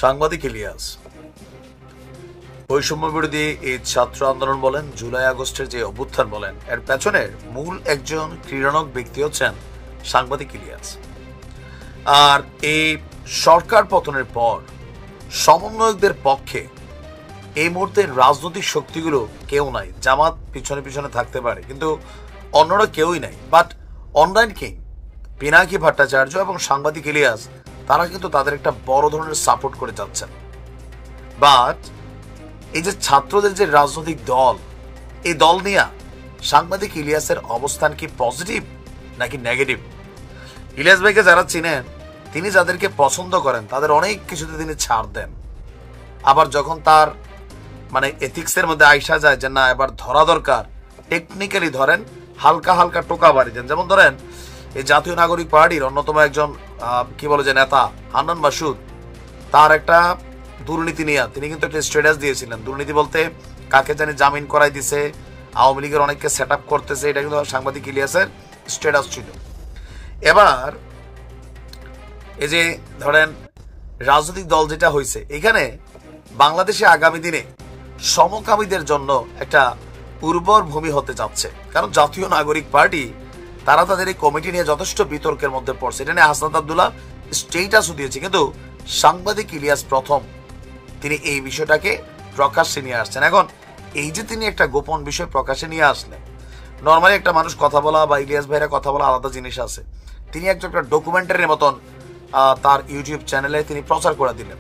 সাংবাদিক ইলিয়াস বৈষম্য বিরোধী এই ছাত্র আন্দোলন বলেন, জুলাই আগস্টের যে অভ্যুত্থান বলেন, এর পেছনের মূল একজন ক্রীড়নক ব্যক্তি হচ্ছেন সাংবাদিক ইলিয়াস। আর এই সরকার পতনের পর সমন্বয়কদের পক্ষে এই মুহূর্তে রাজনৈতিক শক্তিগুলো কেউ নাই। জামাত পিছনে পিছনে থাকতে পারে, কিন্তু অন্যরা কেউই নাই। But online king Pinaki Bhattacharya এবং সাংবাদিক ইলিয়াস তারা কিন্তু তাদের একটা বড় ধরনের সাপোর্ট করে যাচ্ছেন। বাট এই যে ছাত্রদের যে রাজনৈতিক দল, এই দল নিয়ে সাংবাদিক ইলিয়াসের অবস্থান কি পজিটিভ নাকি নেগেটিভ? ইলিয়াস ভাইকে যারা চিনেন, তিনি যাদেরকে পছন্দ করেন তাদের অনেক কিছুতে তিনি ছাড় দেন। আবার যখন তার এথিক্সের মধ্যে আইসা যায় যে না এবার ধরা দরকার, টেকনিক্যালি ধরেন, হালকা হালকা টোকা বাড়ি দেন। যেমন ধরেন এই জাতীয় নাগরিক পার্টির অন্যতম একজন কি বলে যে নেতা হান্নান মাসুদ, তার একটা দুর্নীতি নিয়ে তিনি কিন্তু একটা স্ট্যাটাস দিয়েছিলেন। দুর্নীতি বলতে কাকে জানি জামিন করাই দিছে, আওয়ামী লীগের অনেককে সেট আপ করতেছে, এটা কিন্তু সাংবাদিক ইলিয়াসের স্ট্যাটাস ছিল। এবার এই যে ধরেন রাজনৈতিক দল যেটা হয়েছে, এখানে বাংলাদেশে আগামী দিনে সমকামীদের জন্য একটা উর্বর ভূমি হতে যাচ্ছে। কারণ জাতীয় নাগরিক পার্টি তারা তাদের এই কমিটি নিয়ে যথেষ্ট বিতর্কের মধ্যে পড়ছে। এটা নিয়ে হাসনাত আব্দুল্লাহ স্টেটাসও দিয়েছে, কিন্তু সাংবাদিক ইলিয়াস প্রথম তিনি এই বিষয়টাকে প্রকাশ্যে নিয়ে আসছেন। এখন এই যে তিনি একটা গোপন বিষয় প্রকাশ্যে নিয়ে আসলেন, নর্মালি একটা মানুষ কথা বলা বা ইলিয়াস ভাইরা কথা বলা আলাদা জিনিস আছে। তিনি একটা ডকুমেন্টারির মতন তার ইউটিউব চ্যানেলে তিনি প্রচার করে দিলেন।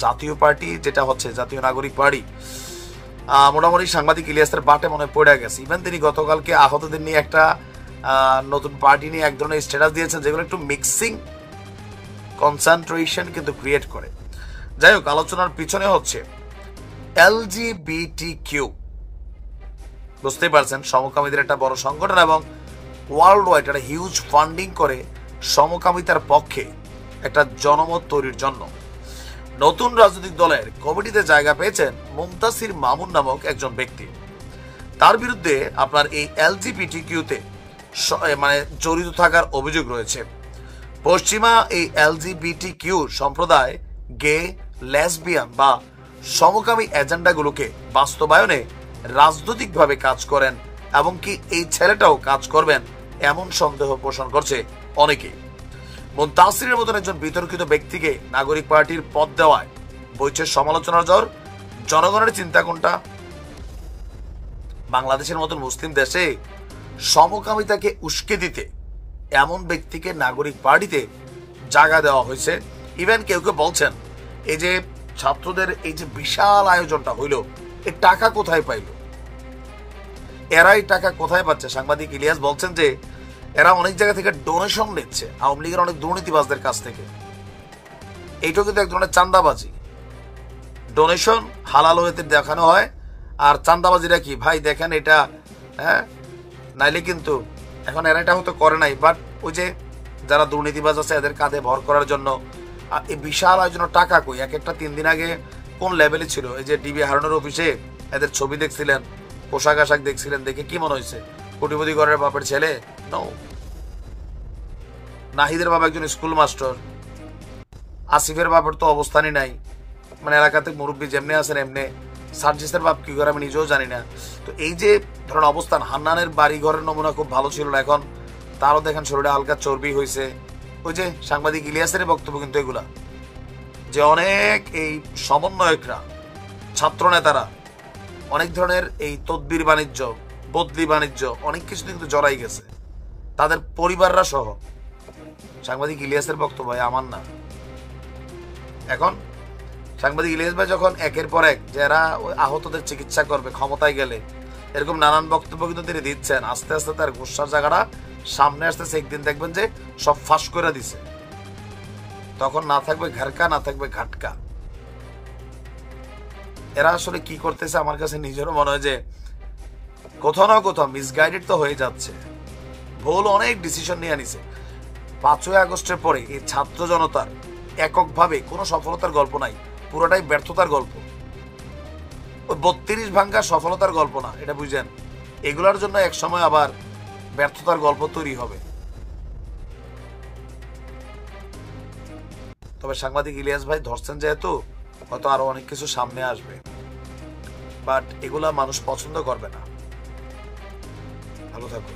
জাতীয় পার্টি যেটা হচ্ছে জাতীয় নাগরিক পার্টি মোটামুটি সাংবাদিক ইলিয়াসের বাটে মনে পড়ে গেছে। ইভেন তিনি গতকালকে আহতদের নিয়ে একটা নতুন পার্টি নিয়ে এক ধরনের স্ট্যাটাস দিয়েছেন, যেগুলো একটু মিক্সিং কনসেন্ট্রেশন কিন্তু ক্রিয়েট করে। যাই হোক, আলোচনার পিছনে হচ্ছে LGBTQ, বুঝতেই পারছেন সমকামীদের একটা বড় সংগঠন এবং ওয়ার্ল্ড ওয়াইড একটা হিউজ ফান্ডিং করে সমকামিতার পক্ষে একটা জনমত তৈরির জন্য। নতুন রাজনৈতিক দলের কমিটিতে জায়গা পেয়েছেন মুমতাসির মামুন নামক একজন ব্যক্তি। তার বিরুদ্ধে আপনার এই LGBTQ-তে জড়িত থাকার অভিযোগ রয়েছে। পশ্চিমা এই LGBTQ সম্প্রদায় গে, লেসবিয়ান বা সমকামী এজেন্ডাগুলোকে বাস্তবায়নে রাজনৈতিকভাবে কাজ করেন, এবং কি এই ছেলেটাও কাজ করবেন এমন সন্দেহ পোষণ করছে অনেকেই। মুনতাসিরের মতন একজন বিতর্কিত ব্যক্তিকে নাগরিক পার্টির পদ দেওয়ায় বইছে সমালোচনার জ্বর। জনগণের চিন্তা কোনটা? বাংলাদেশের মতন মুসলিম দেশে সমকামিতাকে উস্কে দিতে এমন ব্যক্তিকে নাগরিক পার্টিতে জায়গা দেওয়া হয়েছে। ইভেন কেউ কেউ বলছেন এই যে ছাত্রদের এই যে বিশাল আয়োজনটা হইল, এই টাকা কোথায় পাইল? এরাই টাকা কোথায় পাচ্ছে? সাংবাদিক ইলিয়াস বলছেন যে এরা অনেক জায়গা থেকে ডোনেশন নিচ্ছে আওয়ামী লীগের অনেক দুর্নীতিবাজদের কাছ থেকে। এইটাও কিন্তু এক ধরনের চান্দাবাজি। ডোনেশন হালাল হইতে দেখানো হয়, আর চান্দাবাজিরা কি ভাই দেখেন এটা, হ্যাঁ নাইলে কিন্তু এখন এরা এটা হয়তো করে নাই, বাট ওই যে যারা দুর্নীতিবাজ আছে এদের কাঁধে ভর করার জন্য এই বিশাল আয়োজনের টাকা কই? এক একটা 3 দিন আগে কোন লেভেলে ছিল? এই যে ডিবি হারুনের অফিসে এদের ছবি দেখছিলেন, পোশাক আশাক দেখছিলেন, দেখে কি মনে হয়েছে কোটিপতি ঘরের বাপের ছেলে? নো। নাহিদের বাবা একজন স্কুল মাস্টার, আসিফের বাপের তো অবস্থানই নাই, এলাকাতে মুরব্বী যেমনি আছেন এমনি। সার্জিসের বাপ কি করে আমি নিজেও জানি না। তো এই যে ধরেন অবস্থান, হান্নানের বাড়ি ঘরের নমুনা খুব ভালো ছিল না, এখন তারও দেখেন শরীরে হালকা চর্বি হয়েছে। ওই যে সাংবাদিক ইলিয়াসের বক্তব্য কিন্তু এগুলা, যে অনেক এই সমন্বয়করা, ছাত্র নেতারা অনেক ধরনের এই তদবির বাণিজ্য, বদলি বাণিজ্য, অনেক কিছু কিন্তু জড়াই গেছে, তাদের পরিবাররা সহ। সাংবাদিক ইলিয়াসের বক্তব্য আমার না। এখন সাংবাদিক ইলিয়াস ভাই যখন একের পর এক যারা আহতদের চিকিৎসা করবে ক্ষমতায় গেলে, এরকম নানান বক্তব্য কিন্তু তিনি দিচ্ছেন, আস্তে আস্তে তার গুসার জায়গাটা সামনে আসতেছে। একদিন দেখবেন যে সব ফাঁস করে দিছে, তখন না থাকবে ঘাটকা, না থাকবে ঘাটকা। এরা আসলে কি করতেছে আমার কাছে নিজেরও মনে হয় যে কোথাও না কোথাও মিসগাইডেড তো হয়ে যাচ্ছে। ভুল অনেক ডিসিশন নিয়ে নিছে। 5ই আগস্টের পরে এই ছাত্র জনতার এককভাবে কোনো সফলতার গল্প নাই, পুরোটাই ব্যর্থতার গল্প। ওই 32 ভাঙ্গা সফলতার গল্প না, এটা বুঝেন। এগুলোর জন্য এক সময় আবার ব্যর্থতার গল্প তৈরি হবে। তবে সাংবাদিক ইলিয়াস ভাই ধরছেন যেহেতু হয়তো আরো অনেক কিছু সামনে আসবে, বাট এগুলা মানুষ পছন্দ করবে না। ভালো থাকুন।